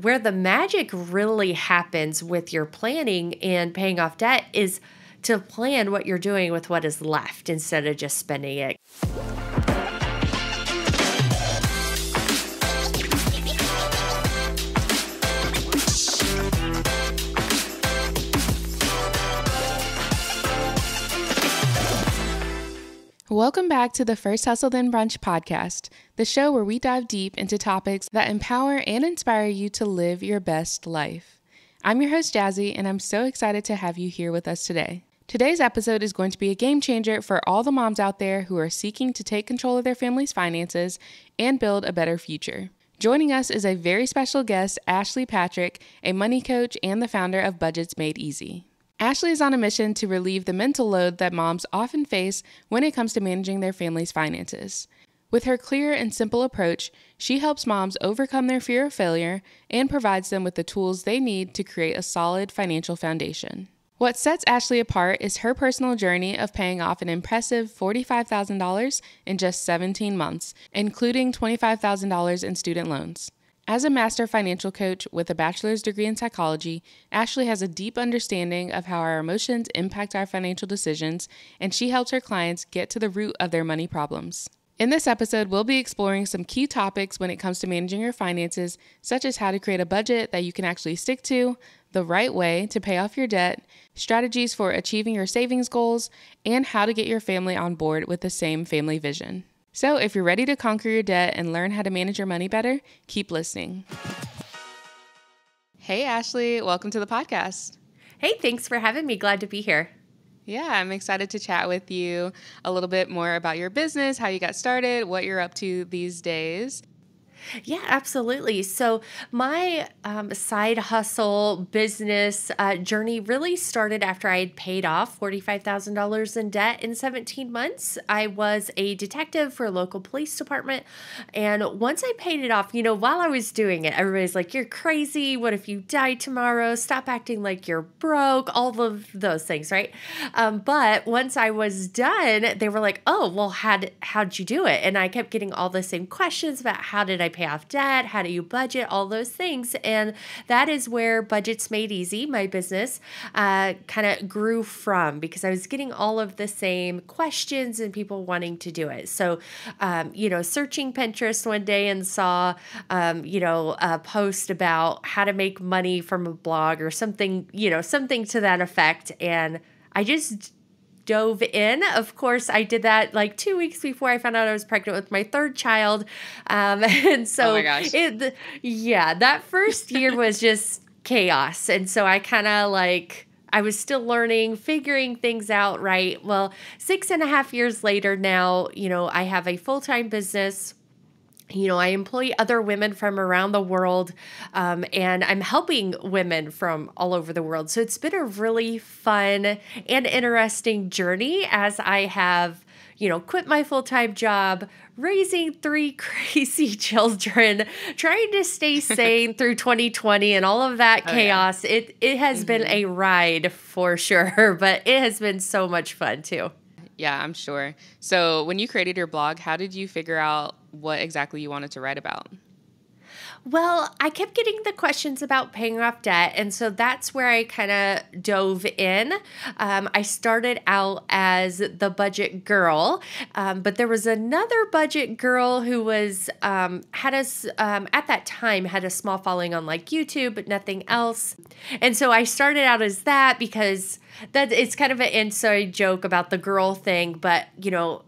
Where the magic really happens with your planning and paying off debt is to plan what you're doing with what is left instead of just spending it. Welcome back to the First Hustle Then Brunch podcast, the show where we dive deep into topics that empower and inspire you to live your best life. I'm your host, Jazzy, and I'm so excited to have you here with us today. Today's episode is going to be a game changer for all the moms out there who are seeking to take control of their family's finances and build a better future. Joining us is a very special guest, Ashley Patrick, a money coach and the founder of Budgets Made Easy. Ashley is on a mission to relieve the mental load that moms often face when it comes to managing their family's finances. With her clear and simple approach, she helps moms overcome their fear of failure and provides them with the tools they need to create a solid financial foundation. What sets Ashley apart is her personal journey of paying off an impressive $45,000 in just 17 months, including $25,000 in student loans. As a master financial coach with a bachelor's degree in psychology, Ashley has a deep understanding of how our emotions impact our financial decisions, and she helps her clients get to the root of their money problems. In this episode, we'll be exploring some key topics when it comes to managing your finances, such as how to create a budget that you can actually stick to, the right way to pay off your debt, strategies for achieving your savings goals, and how to get your family on board with the same family vision. So if you're ready to conquer your debt and learn how to manage your money better, keep listening. Hey, Ashley, welcome to the podcast. Hey, thanks for having me. Glad to be here. Yeah, I'm excited to chat with you a little bit more about your business, how you got started, what you're up to these days. Yeah, absolutely. So my side hustle business journey really started after I had paid off $45,000 in debt in 17 months. I was a detective for a local police department. And once I paid it off, while I was doing it, everybody's like, you're crazy. What if you die tomorrow? Stop acting like you're broke. All of those things, right? But once I was done, they were like, oh, well, how'd you do it? And I kept getting all the same questions about how did I pay off debt? How do you budget? All those things. And that is where Budgets Made Easy, my business, kind of grew from, because I was getting all of the same questions and people wanting to do it. So, searching Pinterest one day and saw, a post about how to make money from a blog or something, something to that effect. And I just dove in. Of course, I did that like 2 weeks before I found out I was pregnant with my third child. And so, oh my gosh. That first year was just chaos. And so I kind of I was still learning, figuring things out, right? Well, 6.5 years later now, I have a full-time business. I employ other women from around the world, and I'm helping women from all over the world. So it's been a really fun and interesting journey as I have, quit my full-time job, raising 3 crazy children, trying to stay sane through 2020 and all of that chaos. Yeah. It has been a ride for sure, but it has been so much fun too. Yeah, I'm sure. So when you created your blog, how did you figure out what exactly you wanted to write about? Well, I kept getting the questions about paying off debt, and so that's where I kind of dove in. I started out as the budget girl, but there was another budget girl who was at that time had a small following on YouTube, but nothing else. And so I started out as that because it's kind of an inside joke about the girl thing, but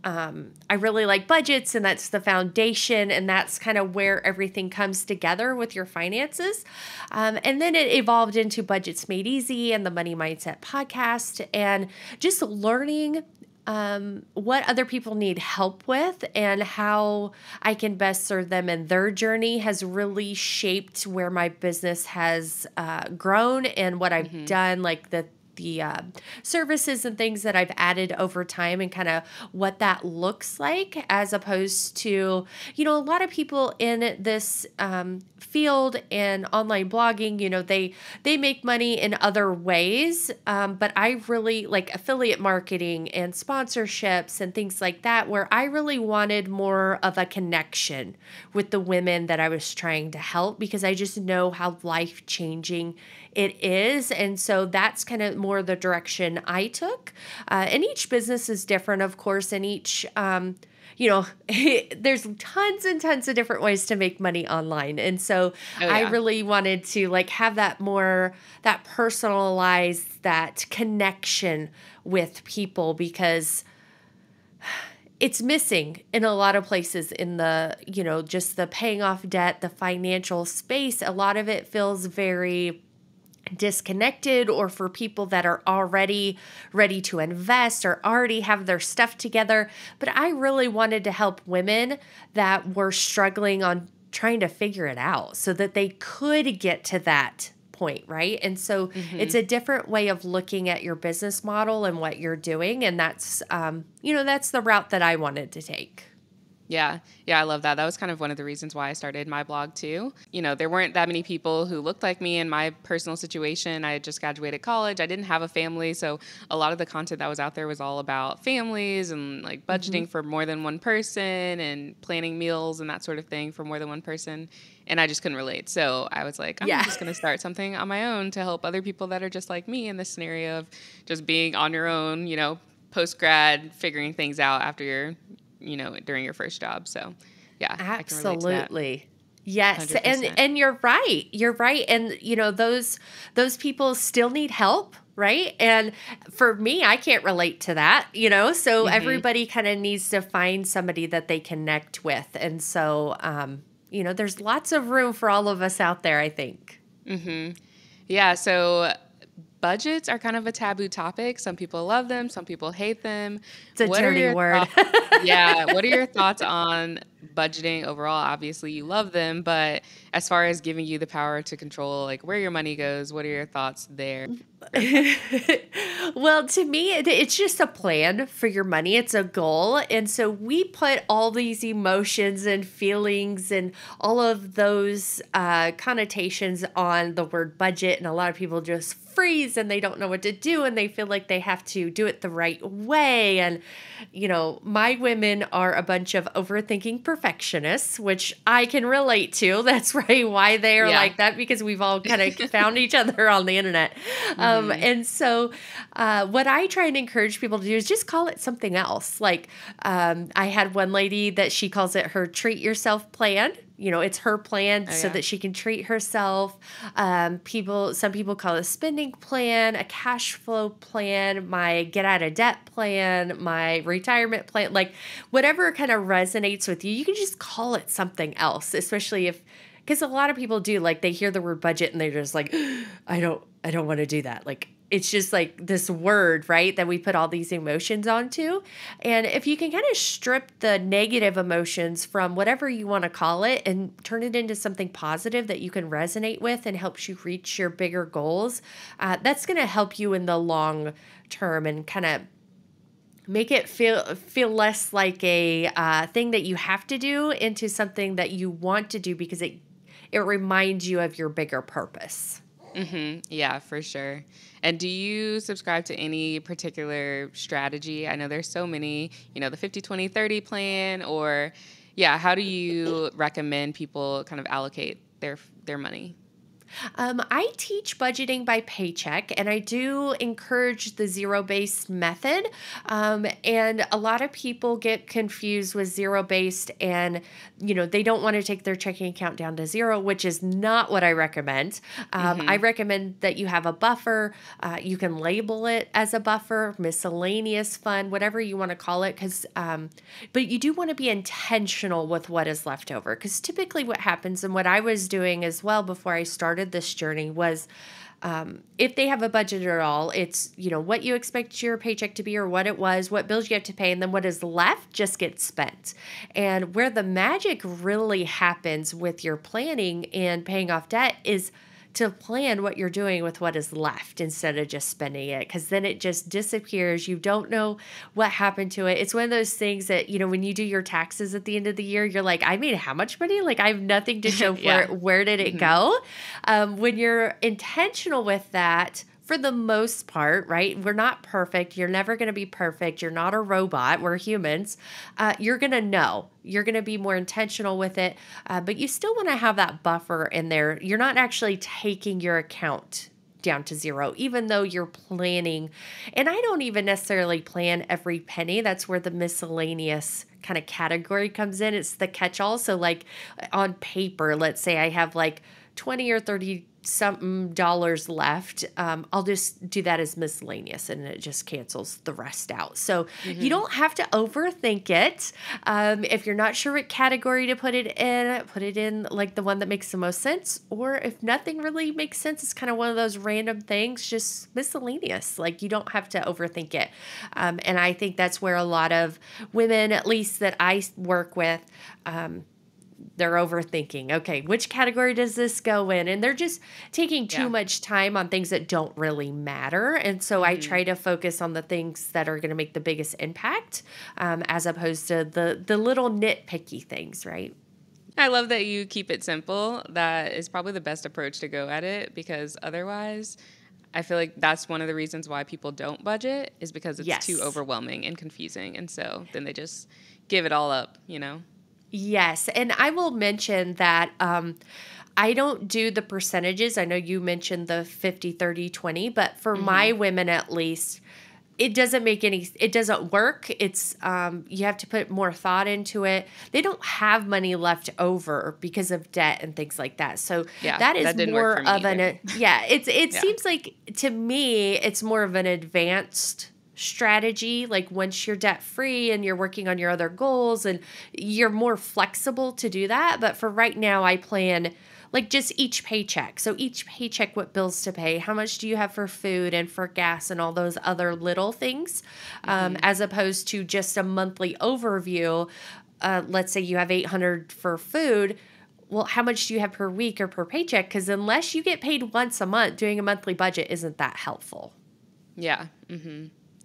I really like budgets, and that's the foundation, and that's kind of where everything comes together with your finances. And then it evolved into Budgets Made Easy and the Money Mindset podcast, and just learning what other people need help with and how I can best serve them in their journey has really shaped where my business has grown and what I've done, the the services and things that I've added over time and kind of what that looks like, as opposed to, a lot of people in this field and online blogging, they make money in other ways. But I really like affiliate marketing and sponsorships and things like that, where I really wanted more of a connection with the women that I was trying to help, because I just know how life-changing it is. And so that's kind of more the direction I took. And each business is different, of course, and each there's tons and tons of different ways to make money online. And so I really wanted to like have that personalized, that connection with people, because it's missing in a lot of places in the, just the paying off debt, the financial space. A lot of it feels very disconnected, or for people that are already ready to invest or already have their stuff together. But I really wanted to help women that were struggling on trying to figure it out so that they could get to that point, right? And so it's a different way of looking at your business model and what you're doing. And that's, that's the route that I wanted to take. Yeah. Yeah, I love that. That was kind of one of the reasons why I started my blog too. There weren't that many people who looked like me in my personal situation. I had just graduated college. I didn't have a family. So a lot of the content that was out there was all about families and like budgeting for more than one person and planning meals and that sort of thing for more than one person. And I just couldn't relate. So I was like, I'm just going to start something on my own to help other people that are just like me in this scenario of just being on your own, post-grad, figuring things out after you're during your first job. So yeah, absolutely. I can relate to that. Yes. 100%. And you're right. You're right. And those people still need help. Right. And for me, I can't relate to that, so everybody kind of needs to find somebody that they connect with. And so, there's lots of room for all of us out there, I think. Yeah. So budgets are kind of a taboo topic. Some people love them. Some people hate them. It's a dirty word. What are your thoughts on budgeting overall? Obviously, you love them, but as far as giving you the power to control like where your money goes, what are your thoughts there? Well, to me, it's just a plan for your money. It's a goal. And so we put all these emotions and feelings and all of those connotations on the word budget. And a lot of people just freeze and they don't know what to do. And they feel like they have to do it the right way. And, my women are a bunch of overthinking perfectionists, which I can relate to. That's right. Why they are like that, because we've all kind of found each other on the internet. And so what I try and encourage people to do is just call it something else. Like I had one lady that she calls it her treat yourself plan. It's her plan so that she can treat herself. Some people call it a spending plan, a cash flow plan, my get out of debt plan, my retirement plan, like whatever kind of resonates with you. You can just call it something else, especially because a lot of people do, like they hear the word budget and they're just like, I don't want to do that. Like, it's just like this word, right, that we put all these emotions onto. And if you can kind of strip the negative emotions from whatever you want to call it and turn it into something positive that you can resonate with and helps you reach your bigger goals, that's going to help you in the long term and kind of make it feel less like a thing that you have to do into something that you want to do, because it reminds you of your bigger purpose. Yeah, for sure. And do you subscribe to any particular strategy? I know there's so many, the 50-20-30 plan, or how do you recommend people kind of allocate their money? I teach budgeting by paycheck, and I do encourage the zero-based method. And a lot of people get confused with zero-based and, they don't want to take their checking account down to zero, which is not what I recommend. I recommend that you have a buffer. You can label it as a buffer, miscellaneous fund, whatever you want to call it. But you do want to be intentional with what is left over, because typically what happens, and what I was doing as well before I started this journey, was if they have a budget at all, it's, what you expect your paycheck to be or what it was, what bills you have to pay, and then what is left just gets spent. And where the magic really happens with your planning and paying off debt is to plan what you're doing with what is left instead of just spending it, because then it just disappears. You don't know what happened to it. It's one of those things that, when you do your taxes at the end of the year, you're like, I made how much money? Like, I have nothing to show for Yeah. it. Where did it go? When you're intentional with that, for the most part, right? We're not perfect. You're never going to be perfect. You're not a robot. We're humans. You're going to know. You're going to be more intentional with it. But you still want to have that buffer in there. You're not actually taking your account down to zero, even though you're planning. And I don't even necessarily plan every penny. That's where the miscellaneous kind of category comes in. It's the catch-all. So like on paper, let's say I have like 20 or 30 something dollars left, I'll just do that as miscellaneous, and it just cancels the rest out. So you don't have to overthink it. If you're not sure what category to put it in like the one that makes the most sense. Or if nothing really makes sense, it's kind of one of those random things, just miscellaneous. Like, you don't have to overthink it. And I think that's where a lot of women, at least that I work with, they're overthinking, okay, which category does this go in? And they're just taking too much time on things that don't really matter. And so I try to focus on the things that are going to make the biggest impact, as opposed to the little nitpicky things, right? I love that you keep it simple. That is probably the best approach to go at it, because otherwise I feel like that's one of the reasons why people don't budget, is because it's too overwhelming and confusing. And so then they just give it all up, Yes. And I will mention that I don't do the percentages. I know you mentioned the 50, 30, 20, but for my women at least, it doesn't work. It's, you have to put more thought into it. They don't have money left over because of debt and things like that. So that is more of it seems like, to me, it's more of an advanced strategy. Like, once you're debt free and you're working on your other goals, and you're more flexible to do that. But for right now, I plan like just each paycheck. So each paycheck, what bills to pay, how much do you have for food and for gas and all those other little things, as opposed to just a monthly overview. Let's say you have $800 for food. Well, how much do you have per week or per paycheck? Because unless you get paid once a month, doing a monthly budget isn't that helpful. Yeah.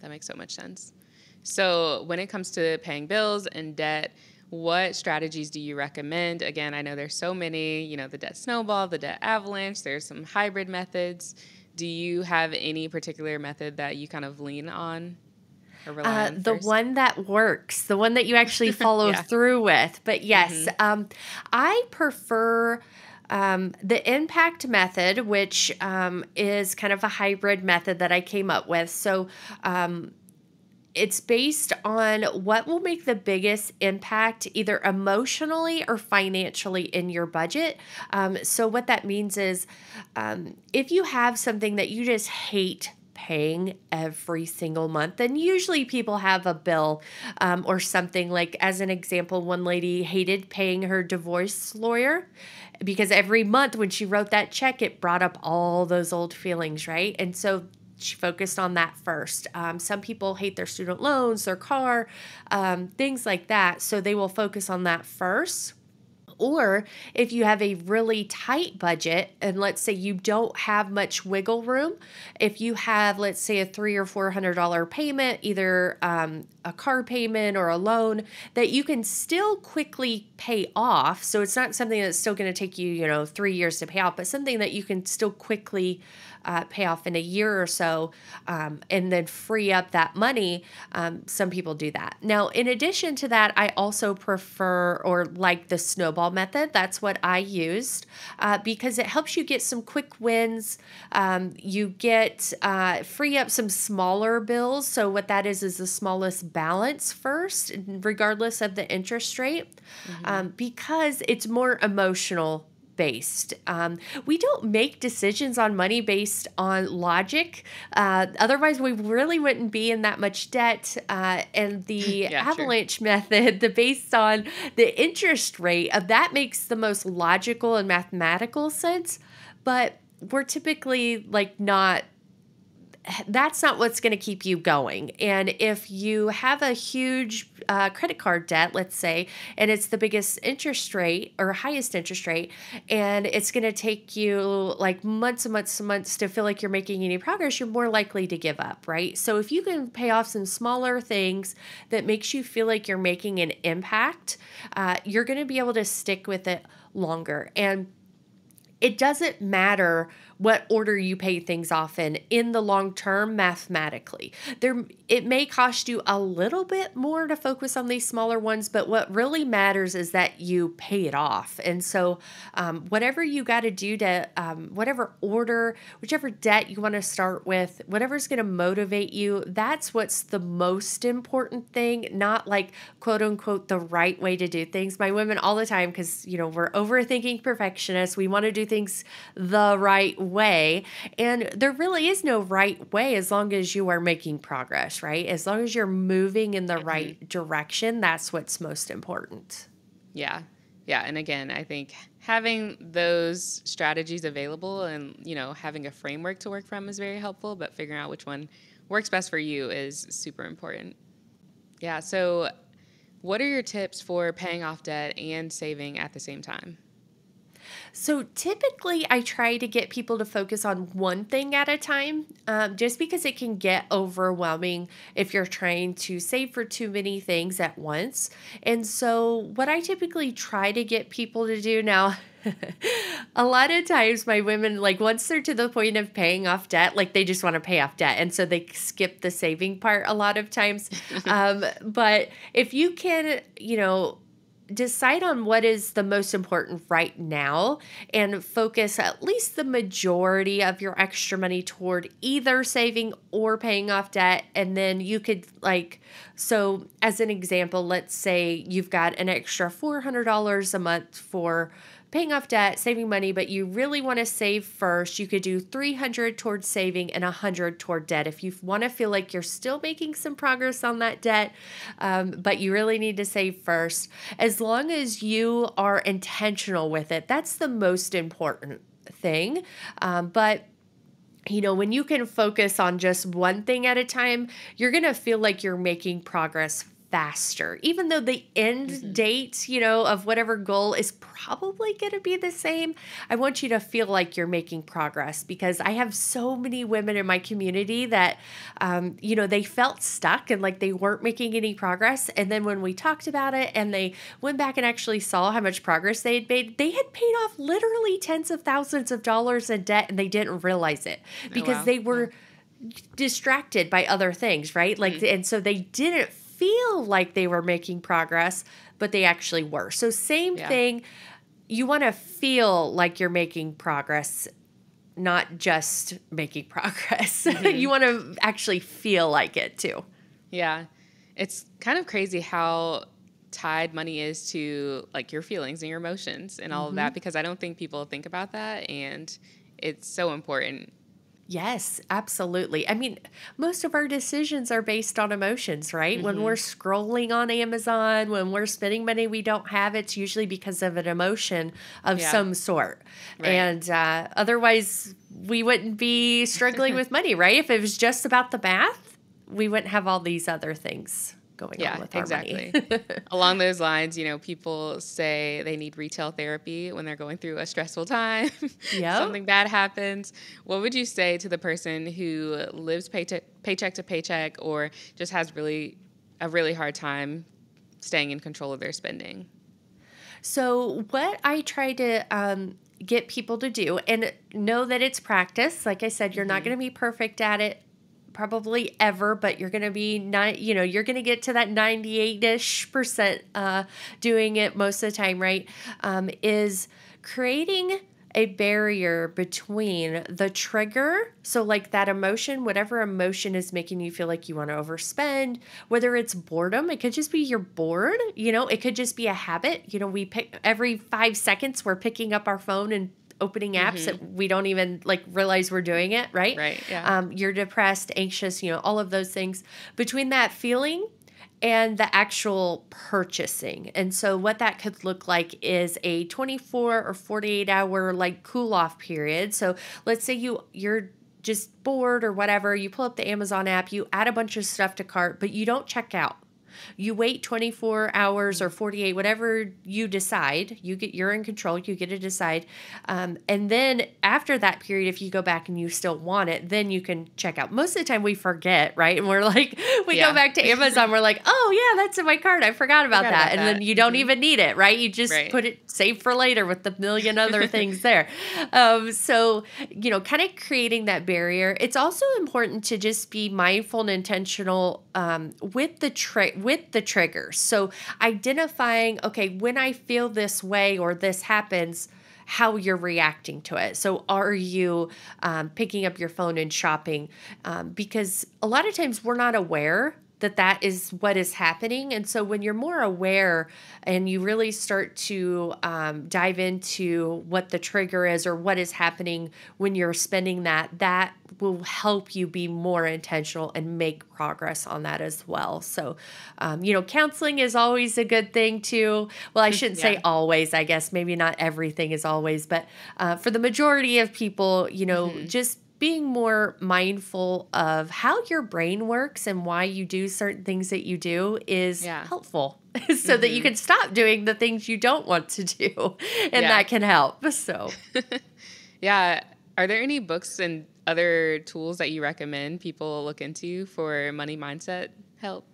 That makes so much sense. So when it comes to paying bills and debt, what strategies do you recommend? Again, I know there's so many, the debt snowball, the debt avalanche, there's some hybrid methods. Do you have any particular method that you kind of lean on or rely on the first? one that works, the one that you actually follow through with. But yes, I prefer the impact method, which is kind of a hybrid method that I came up with. So it's based on what will make the biggest impact, either emotionally or financially, in your budget. So what that means is, if you have something that you just hate paying every single month, then usually people have a bill or something. Like, as an example, one lady hated paying her divorce lawyer because every month when she wrote that check, it brought up all those old feelings, right? And so she focused on that first. Some people hate their student loans, their car, things like that. So they will focus on that first. Or if you have a really tight budget, and let's say you don't have much wiggle room, if you have, let's say, a $300 or $400 payment, either a car payment or a loan, that you can still quickly pay off. So it's not something that's still going to take you, 3 years to pay off, but something that you can still quickly pay off in a year or so, and then free up that money. Some people do that. Now, in addition to that, I also prefer or like the snowball method. That's what I used because it helps you get some quick wins. You get free up some smaller bills. So what that is the smallest balance first, regardless of the interest rate, because it's more emotional based. We don't make decisions on money based on logic. Otherwise, we really wouldn't be in that much debt. And the avalanche method, the based on the interest rate of that, makes the most logical and mathematical sense. But we're typically like not that's not what's going to keep you going. And if you have a huge credit card debt, let's say, and it's the biggest interest rate or highest interest rate, and it's going to take you like months and months and months to feel like you're making any progress, you're more likely to give up, right? So if you can pay off some smaller things that makes you feel like you're making an impact, you're going to be able to stick with it longer. And it doesn't matter what order you pay things off in the long term mathematically. It may cost you a little bit more to focus on these smaller ones, but what really matters is that you pay it off. And so whatever you got to do to, whatever order, whichever debt you want to start with, whatever's going to motivate you, that's what's the most important thing, not like quote unquote the right way to do things. My women all the time, because we're overthinking perfectionists, we want to do things the right way. And there really is no right way as long as you are making progress, right? As long as you're moving in the right direction, that's what's most important. Yeah. Yeah. And again, I think having those strategies available and, having a framework to work from is very helpful, but figuring out which one works best for you is super important. Yeah. So what are your tips for paying off debt and saving at the same time? So typically I try to get people to focus on one thing at a time, just because it can get overwhelming if you're trying to save for too many things at once. And so what I typically try to get people to do now, a lot of times my women, like once they're to the point of paying off debt, like they just want to pay off debt. And so they skip the saving part a lot of times. But if you can, decide on what is the most important right now and focus at least the majority of your extra money toward either saving or paying off debt. And then you could so as an example, let's say you've got an extra $400 a month for paying off debt, saving money, but you really want to save first. You could do $300 towards saving and $100 toward debt. If you want to feel like you're still making some progress on that debt, but you really need to save first, as long as you are intentional with it, that's the most important thing. But when you can focus on just one thing at a time, you're going to feel like you're making progress faster, even though the end date, of whatever goal is probably going to be the same. I want you to feel like you're making progress, because I have so many women in my community that, they felt stuck and like they weren't making any progress. And then when we talked about it and they went back and actually saw how much progress they had made, they had paid off literally tens of thousands of dollars in debt and they didn't realize it because they were distracted by other things, right? And so they didn't feel like they were making progress, but they actually were. So same thing, you want to feel like you're making progress, not just making progress. You want to actually feel like it too. Yeah. It's kind of crazy how tied money is to like your feelings and your emotions and all of that, because I don't think people think about that, and it's so important. Yes, absolutely. I mean, most of our decisions are based on emotions, right? When we're scrolling on Amazon, when we're spending money we don't have, it's usually because of an emotion of some sort. Right. And otherwise, we wouldn't be struggling with money, right? If it was just about the math, we wouldn't have all these other things going on with our money. Along those lines, people say they need retail therapy when they're going through a stressful time. Something bad happens. What would you say to the person who lives paycheck to paycheck or just has a really hard time staying in control of their spending? So what I try to get people to do, and know that it's practice. Like I said, you're not going to be perfect at it probably ever, but you're going to be you're going to get to that 98-ish% doing it most of the time, right? Is creating a barrier between the trigger. So like that emotion, whatever emotion is making you feel like you want to overspend, whether it's boredom, it could just be you're bored, it could just be a habit. We pick every 5 seconds, we're picking up our phone and opening apps that we don't even realize we're doing it, right? Right. Yeah. You're depressed, anxious, all of those things. Between that feeling and the actual purchasing. And so what that could look like is a 24 or 48 hour cool off period. So let's say you're just bored or whatever, you pull up the Amazon app, you add a bunch of stuff to cart, but you don't check out. You wait 24 hours or 48, whatever you decide. You're in control. You get to decide. And then after that period, if you go back and you still want it, then you can check out. Most of the time we forget, right? And we're like, we go back to Amazon. We're like, oh yeah, that's in my cart. I forgot about that. And then you don't even need it, right? You just put it save for later with the million other things there. So, kind of creating that barrier. It's also important to just be mindful and intentional with the triggers. So identifying, okay, when I feel this way or this happens, how you're reacting to it. So are you picking up your phone and shopping? Because a lot of times we're not aware that is what is happening. And so when you're more aware and you really start to dive into what the trigger is or what is happening when you're spending that will help you be more intentional and make progress on that as well. So, counseling is always a good thing too. Well, I shouldn't say always, I guess maybe not everything is always, but for the majority of people, just being more mindful of how your brain works and why you do certain things that you do is helpful so that you can stop doing the things you don't want to do. And that can help. So, Are there any books and other tools that you recommend people look into for money mindset help?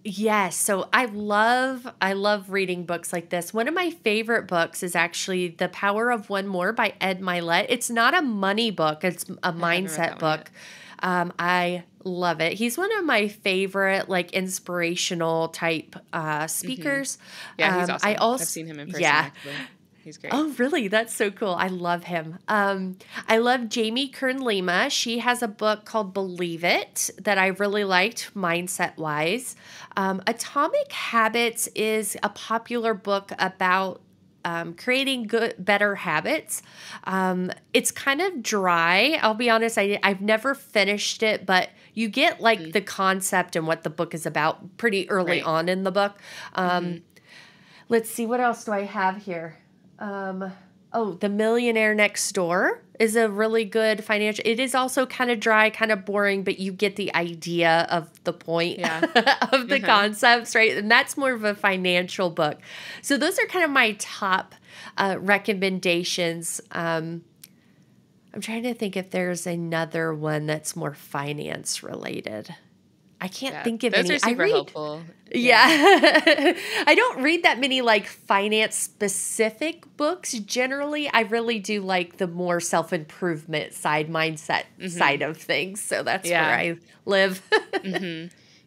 Yes. So I love reading books like this. One of my favorite books is actually The Power of One More by Ed Milet. It's not a money book. It's a mindset book. I love it. He's one of my favorite, inspirational type speakers. Yeah, he's awesome. I've seen him in person, actually. He's great. Oh, really? That's so cool. I love him. I love Jamie Kern-Lima. She has a book called Believe It that I really liked mindset-wise. Atomic Habits is a popular book about creating better habits. It's kind of dry. I'll be honest. I've never finished it, but you get the concept and what the book is about pretty early on in the book. Let's see. What else do I have here? The Millionaire Next Door is a really good financial. It is also kind of dry, kind of boring, but you get the idea of the point of the concepts, right? And that's more of a financial book. So those are kind of my top recommendations. I'm trying to think if there's another one that's more finance related. I can't think of any. Those are super helpful. Yeah. I don't read that many finance specific books. Generally, I really do like the more self-improvement side, mindset side of things. So that's where I live.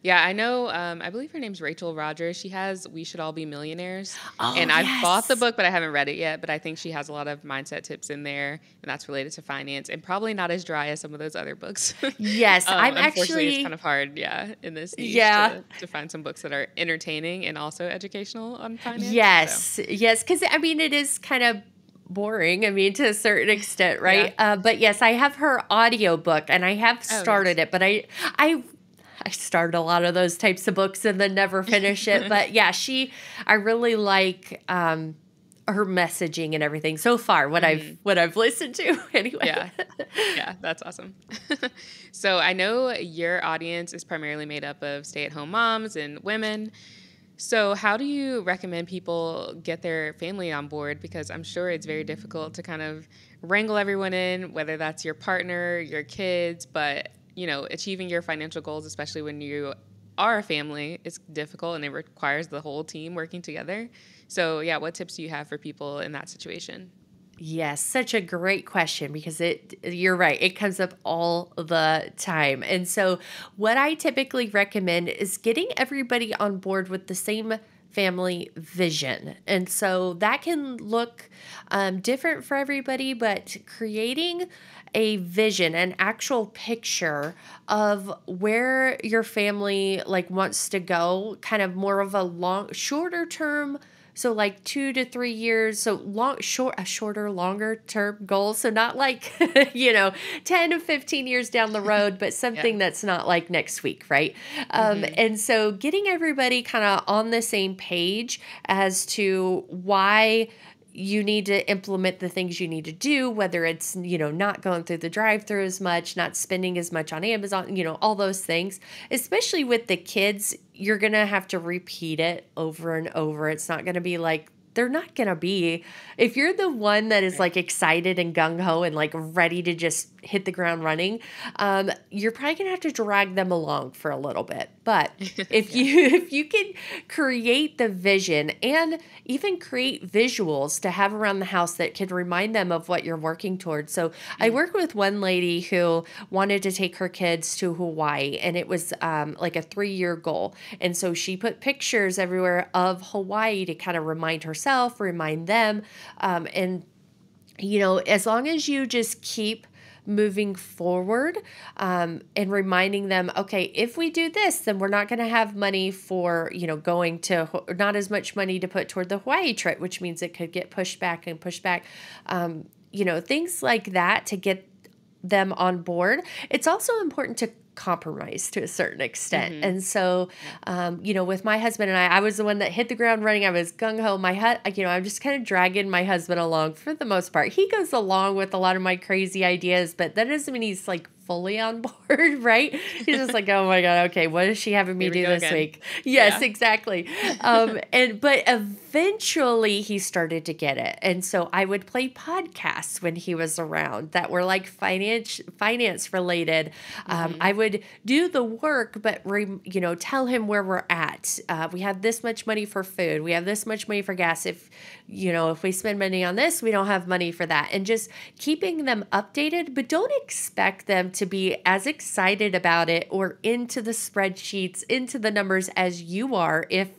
Yeah, I know. I believe her name's Rachel Rogers. She has We Should All Be Millionaires. Oh, and I've bought the book, but I haven't read it yet. But I think she has a lot of mindset tips in there, and that's related to finance, and probably not as dry as some of those other books. Yes, I'm unfortunately, it's kind of hard, in this niche to find some books that are entertaining and also educational on finance. Yes, because it is kind of boring, to a certain extent, right? But yes, I have her audiobook, and I have started it, but I start a lot of those types of books and then never finish it. But I really like her messaging and everything so far. What I've listened to anyway. Yeah, that's awesome. So I know your audience is primarily made up of stay-at-home moms and women. So how do you recommend people get their family on board? Because I'm sure it's very difficult to kind of wrangle everyone in, whether that's your partner, your kids, but achieving your financial goals, especially when you are a family, is difficult and it requires the whole team working together. So what tips do you have for people in that situation? Yes, such a great question because you're right. It comes up all the time. And so what I typically recommend is getting everybody on board with the same family vision. And so that can look different for everybody, but creating a vision, an actual picture of where your family wants to go, kind of more of a shorter term. So 2 to 3 years, so longer term goal. So not 10 to 15 years down the road, but something that's not next week, right? And so getting everybody kind of on the same page as to why you need to implement the things you need to do, whether it's, not going through the drive-through as much, not spending as much on Amazon, all those things. Especially with the kids, you're going to have to repeat it over and over. It's not going to be like, they're not going to be, if you're the one that is like excited and gung-ho and like ready to just hit the ground running, you're probably going to have to drag them along for a little bit. But if you can create the vision and even create visuals to have around the house that could remind them of what you're working towards. So I worked with one lady who wanted to take her kids to Hawaii, and it was like a 3-year goal. And so she put pictures everywhere of Hawaii to kind of remind herself, remind them. And, as long as you just keep moving forward and reminding them, okay, if we do this, then we're not going to have money for, going to, not as much money to put toward the Hawaii trip, which means it could get pushed back and pushed back. Things like that to get them on board. It's also important to compromise to a certain extent. Mm-hmm. And so, with my husband and I was the one that hit the ground running. I was gung-ho. I'm just kind of dragging my husband along for the most part. He goes along with a lot of my crazy ideas, but that doesn't mean he's like fully on board, right? He's just like, oh my God, okay, what is she having me do this week? Yes, exactly. But eventually he started to get it. And so I would play podcasts when he was around that were like finance related. I would do the work, but tell him where we're at. We have this much money for food. We have this much money for gas. If we spend money on this, we don't have money for that. And just keeping them updated, but don't expect them to be as excited about it or into the spreadsheets, into the numbers as you are. If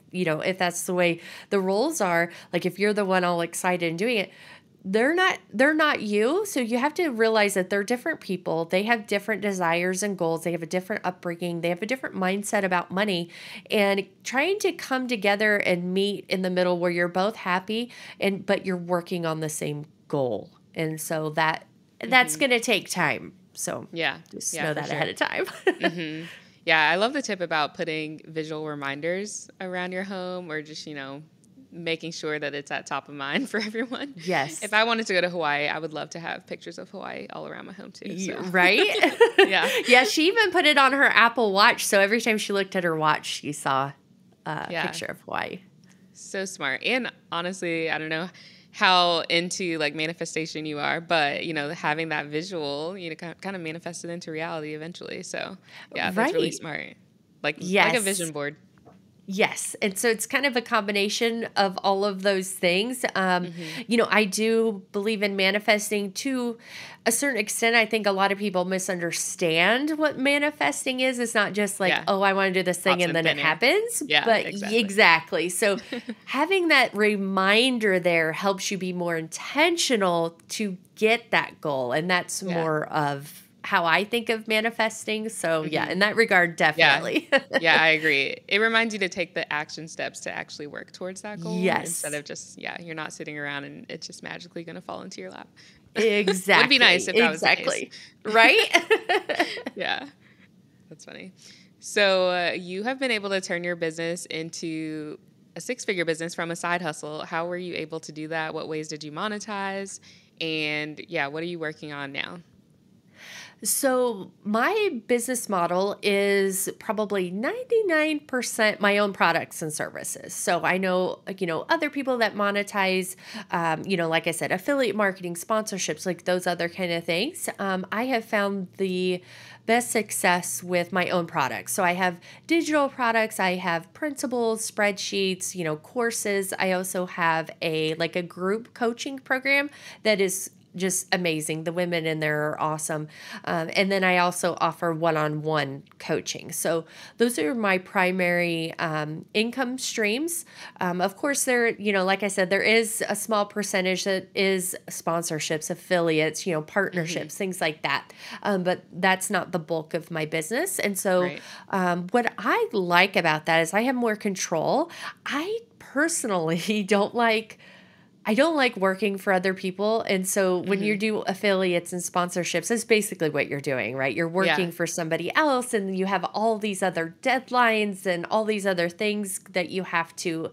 that's the way the roles are, like if you're the one all excited and doing it, they're not you. So you have to realize that they're different people. They have different desires and goals. They have a different upbringing. They have a different mindset about money, and trying to come together and meet in the middle where you're both happy but you're working on the same goal. And so that's going to take time. So just know that ahead of time. Mm-hmm. Yeah. I love the tip about putting visual reminders around your home, or just, making sure that it's at top of mind for everyone. Yes. If I wanted to go to Hawaii, I would love to have pictures of Hawaii all around my home too. So. Right? Yeah. Yeah. She even put it on her Apple Watch. So every time she looked at her watch, she saw a picture of Hawaii. So smart. And honestly, I don't know how into like manifestation you are, but having that visual, kind of manifest it into reality eventually. So yeah, that's really smart. Like a vision board. Yes. And so it's kind of a combination of all of those things. I do believe in manifesting to a certain extent. I think a lot of people misunderstand what manifesting is. It's not just like, oh, I want to do this thing and then it happens. Yeah, but exactly. So having that reminder there helps you be more intentional to get that goal. And that's more of how I think of manifesting. So in that regard, definitely. Yeah, I agree. It reminds you to take the action steps to actually work towards that goal. Yes. Instead of just, you're not sitting around and it's just magically going to fall into your lap. Exactly. Would be nice if that was the case. Right? Yeah. That's funny. So you have been able to turn your business into a 6-figure business from a side hustle. How were you able to do that? What ways did you monetize? And what are you working on now? So my business model is probably 99% my own products and services. So I know, other people that monetize, like I said, affiliate marketing, sponsorships, like those other kind of things. I have found the best success with my own products. So I have digital products, I have principles, spreadsheets, courses. I also have a group coaching program that is just amazing. The women in there are awesome. And then I also offer one-on-one coaching. So those are my primary income streams. Of course, there, like I said, there is a small percentage that is sponsorships, affiliates, partnerships, things like that. But that's not the bulk of my business. And so what I like about that is I have more control. I personally don't like I don't like working for other people. And so when you do affiliates and sponsorships, that's basically what you're doing, right? You're Yeah. working for somebody else and you have all these other deadlines and all these other things that you have to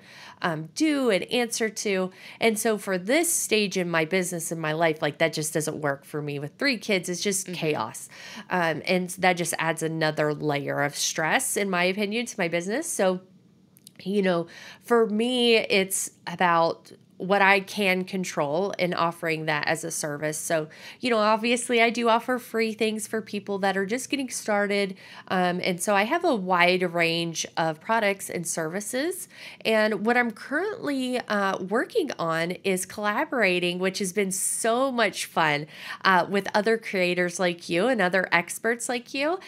do and answer to. And so for this stage in my business and my life, like that just doesn't work for me with 3 kids. It's just chaos. And that just adds another layer of stress, in my opinion, to my business. So, for me, it's about what I can control and offering that as a service. So, obviously I do offer free things for people that are just getting started. And so I have a wide range of products and services. And what I'm currently working on is collaborating, which has been so much fun with other creators like you and other experts like you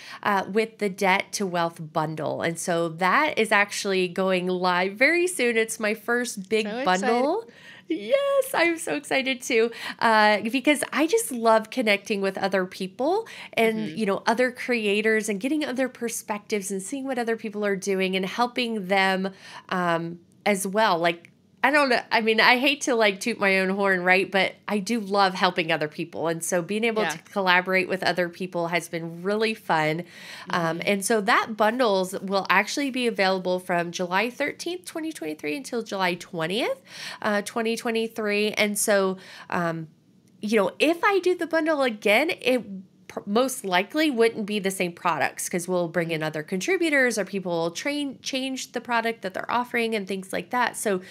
with the Debt to Wealth Bundle. And so that is actually going live very soon. It's my first big So bundle. Yes, I'm so excited too, because I just love connecting with other people and, other creators and getting other perspectives and seeing what other people are doing and helping them as well. Like, I don't know. I mean, I hate to like toot my own horn, right? But I do love helping other people. And so being able to collaborate with other people has been really fun. And so that bundles will actually be available from July 13th, 2023 until July 20th, 2023. And so, if I do the bundle again, it most likely wouldn't be the same products because we'll bring in other contributors or people will change the product that they're offering and things like that. So,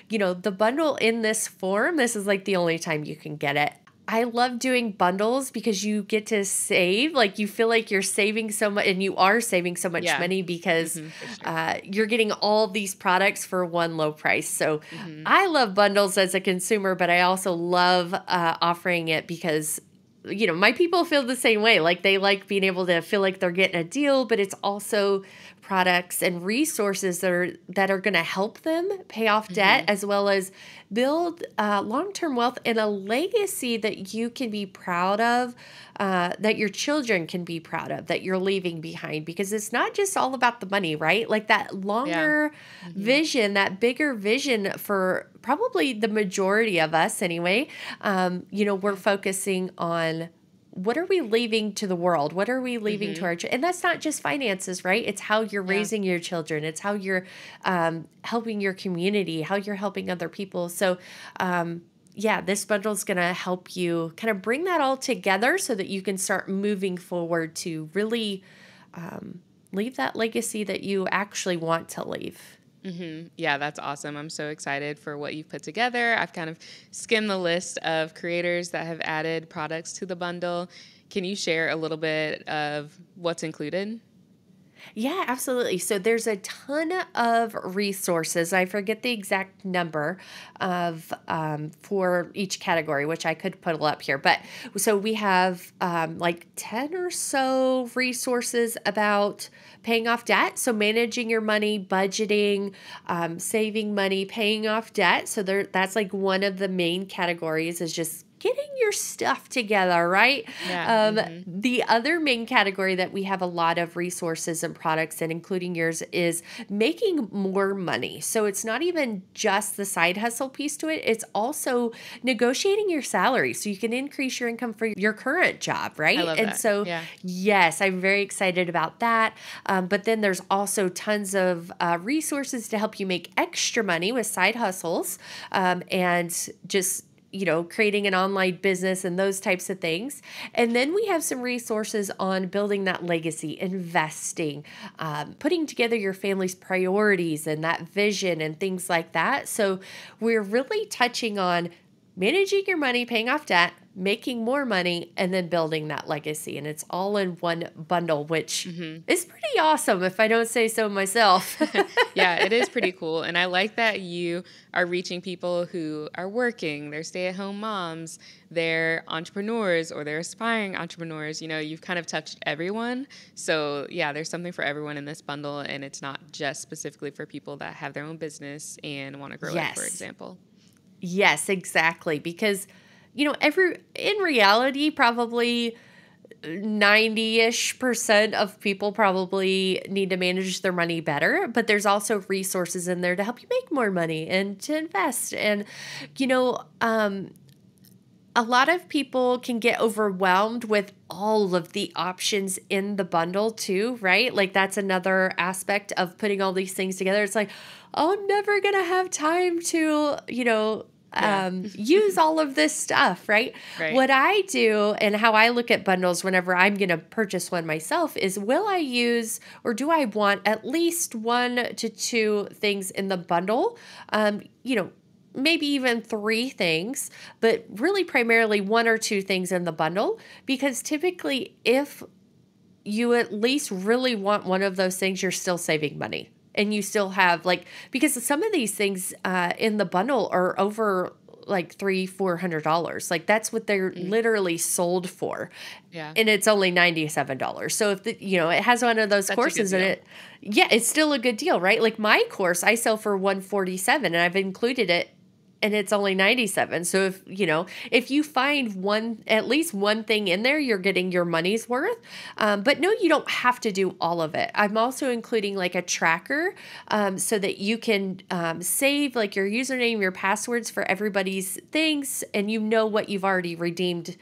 the bundle in this form, this is like the only time you can get it. I love doing bundles because you get to save, like you feel like you're saving so much and you are saving so much money because you're getting all these products for one low price. So I love bundles as a consumer, but I also love offering it because my people feel the same way. Like they like being able to feel like they're getting a deal, but it's also products and resources that are going to help them pay off debt as well as build long-term wealth and a legacy that you can be proud of, that your children can be proud of, that you're leaving behind. Because it's not just all about the money, right? Like that longer vision, that bigger vision for probably the majority of us anyway, we're focusing on what are we leaving to the world? What are we leaving to our children? And that's not just finances, right? It's how you're raising your children. It's how you're helping your community, how you're helping other people. So, this bundle is going to help you kind of bring that all together so that you can start moving forward to really leave that legacy that you actually want to leave. Yeah, that's awesome. I'm so excited for what you've put together. I've kind of skimmed the list of creators that have added products to the bundle. Can you share a little bit of what's included? Yeah, absolutely. So there's a ton of resources. I forget the exact number of for each category, which I could put up here. But so we have like 10 or so resources about paying off debt. So managing your money, budgeting, saving money, paying off debt. So that's like one of the main categories is just getting your stuff together, right? Yeah. The other main category that we have a lot of resources and products in, including yours, is making more money. So it's not even just the side hustle piece to it. It's also negotiating your salary so you can increase your income for your current job, right? I love and that. so, Yeah. yes, I'm very excited about that. But then there's also tons of resources to help you make extra money with side hustles and just creating an online business and those types of things. And then we have some resources on building that legacy, investing, putting together your family's priorities and that vision and things like that. So we're really touching on managing your money, paying off debt, making more money, and then building that legacy. And it's all in one bundle, which is pretty awesome if I don't say so myself. Yeah, it is pretty cool. And I like that you are reaching people who are working, they're stay-at-home moms, they're entrepreneurs, or they're aspiring entrepreneurs. You've kind of touched everyone. So yeah, there's something for everyone in this bundle. And it's not just specifically for people that have their own business and want to grow it, for example. Yes, exactly. Because, in reality, probably 90-ish% of people probably need to manage their money better, but there's also resources in there to help you make more money and to invest. And, you know, a lot of people can get overwhelmed with all of the options in the bundle too, right? Like that's another aspect of putting all these things together. It's like, oh, I'm never going to have time to, use all of this stuff, right? Right. What I do and how I look at bundles whenever I'm going to purchase one myself is, will I use or do I want at least 1 to 2 things in the bundle? Maybe even 3 things, but really primarily 1 or 2 things in the bundle, because typically if you at least really want one of those things, you're still saving money. And you still have because some of these things in the bundle are over like $300-$400. Like that's what they're literally sold for. Yeah. And it's only $97. So if it has one of those courses in it, it's still a good deal, right? Like my course I sell for $147 and I've included it and it's only $97. So if you find at least one thing in there, you're getting your money's worth. But no, you don't have to do all of it. I'm also including like a tracker so that you can save like your username, your passwords for everybody's things, and you know what you've already redeemed,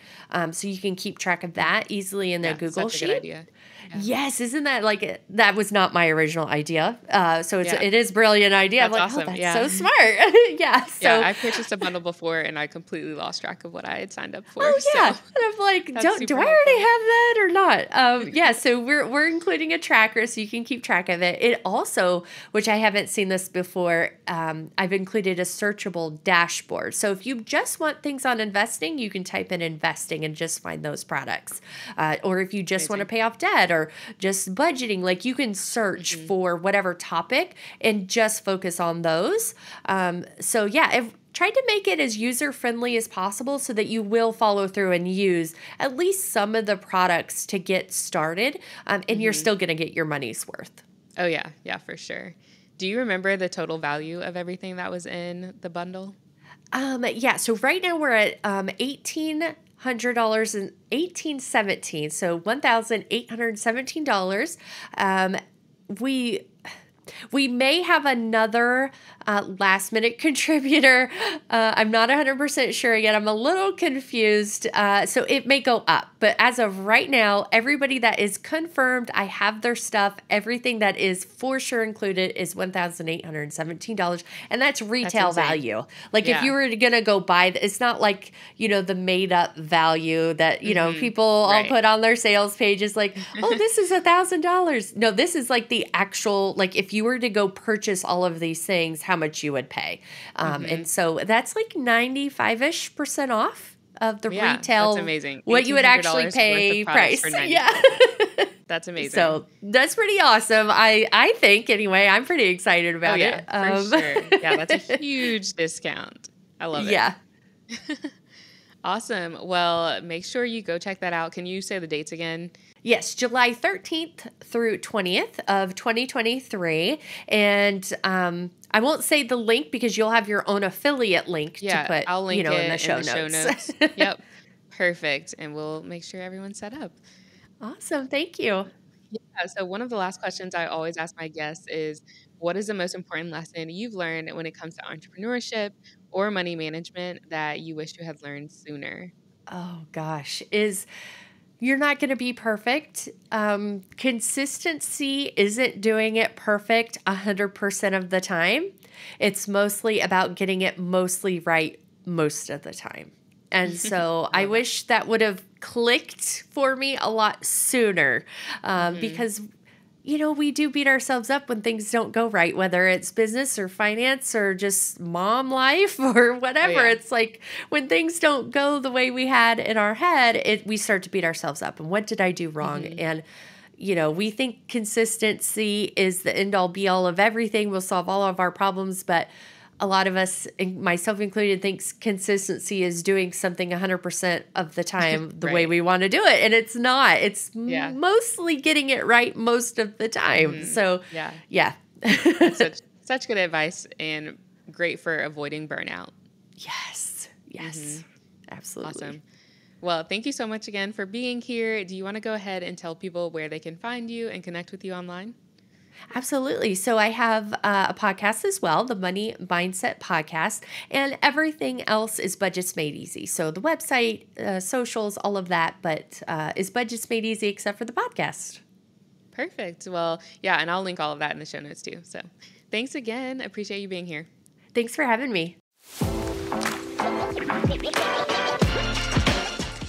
so you can keep track of that easily in the Google Such Sheet. A good idea. Yeah. Yes, isn't that that was not my original idea. So it is a brilliant idea. That's I'm like, awesome. that's so smart. So I purchased a bundle before and I completely lost track of what I had signed up for. Oh yeah, so and I'm like, do I already have that or not? So we're including a tracker so you can keep track of it. It also, which I haven't seen this before, I've included a searchable dashboard. So if you just want things on investing, you can type in investing and just find those products. Or if you just want to pay off debt or just budgeting, like you can search for whatever topic and just focus on those. I've tried to make it as user-friendly as possible so that you will follow through and use at least some of the products to get started, and you're still going to get your money's worth. Oh, yeah. Yeah, for sure. Do you remember the total value of everything that was in the bundle? So right now we're at $1,800 and $1,817, so $1,817. We may have another last minute contributor. I'm not 100% sure yet. I'm a little confused. So it may go up. But as of right now, everybody that is confirmed, I have their stuff. Everything that is for sure included is $1,817. And that's retail value. Like if you were going to go buy, it's not like, the made up value that, people all put on their sales pages like, oh, this is $1,000. No, this is like the actual, like if you were to go purchase all of these things, how much you would pay. And so that's like 95-ish% off of the retail. That's amazing. What you would actually pay price. Yeah. That's amazing. So that's pretty awesome. I think anyway, I'm pretty excited about it. For sure. Yeah. That's a huge discount. I love it. Yeah. Awesome. Well, make sure you go check that out. Can you say the dates again? Yes, July 13th through 20th of 2023. And I won't say the link because you'll have your own affiliate link to put I'll link it in the show notes. Yep. Perfect. And we'll make sure everyone's set up. Awesome. Thank you. Yeah. So one of the last questions I always ask my guests is, what is the most important lesson you've learned when it comes to entrepreneurship or money management that you wish you had learned sooner? Oh gosh, you're not going to be perfect. Consistency isn't doing it perfect 100% of the time. It's mostly about getting it mostly right most of the time. And so I wish that would have clicked for me a lot sooner, because we do beat ourselves up when things don't go right, whether it's business or finance or just mom life or whatever. Oh, yeah. It's like when things don't go the way we had in our head, we start to beat ourselves up. And what did I do wrong? And, we think consistency is the end all be all of everything. We'll solve all of our problems. But a lot of us, myself included, thinks consistency is doing something 100% of the time the way we want to do it. And it's not. It's mostly getting it right most of the time. So, yeah. Such good advice and great for avoiding burnout. Yes. Absolutely. Awesome. Well, thank you so much again for being here. Do you want to go ahead and tell people where they can find you and connect with you online? Absolutely. So I have a podcast as well, the Money Mindset Podcast, and everything else is Budgets Made Easy. So the website, socials, all of that, but is Budgets Made Easy except for the podcast. Perfect. Well, yeah, and I'll link all of that in the show notes too. So thanks again. Appreciate you being here. Thanks for having me.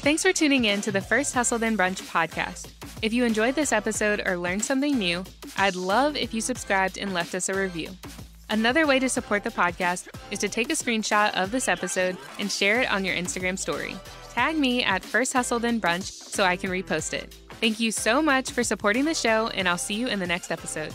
Thanks for tuning in to the First Hustle Then Brunch podcast. If you enjoyed this episode or learned something new, I'd love if you subscribed and left us a review. Another way to support the podcast is to take a screenshot of this episode and share it on your Instagram story. Tag me at First Hustle Then Brunch so I can repost it. Thank you so much for supporting the show, and I'll see you in the next episode.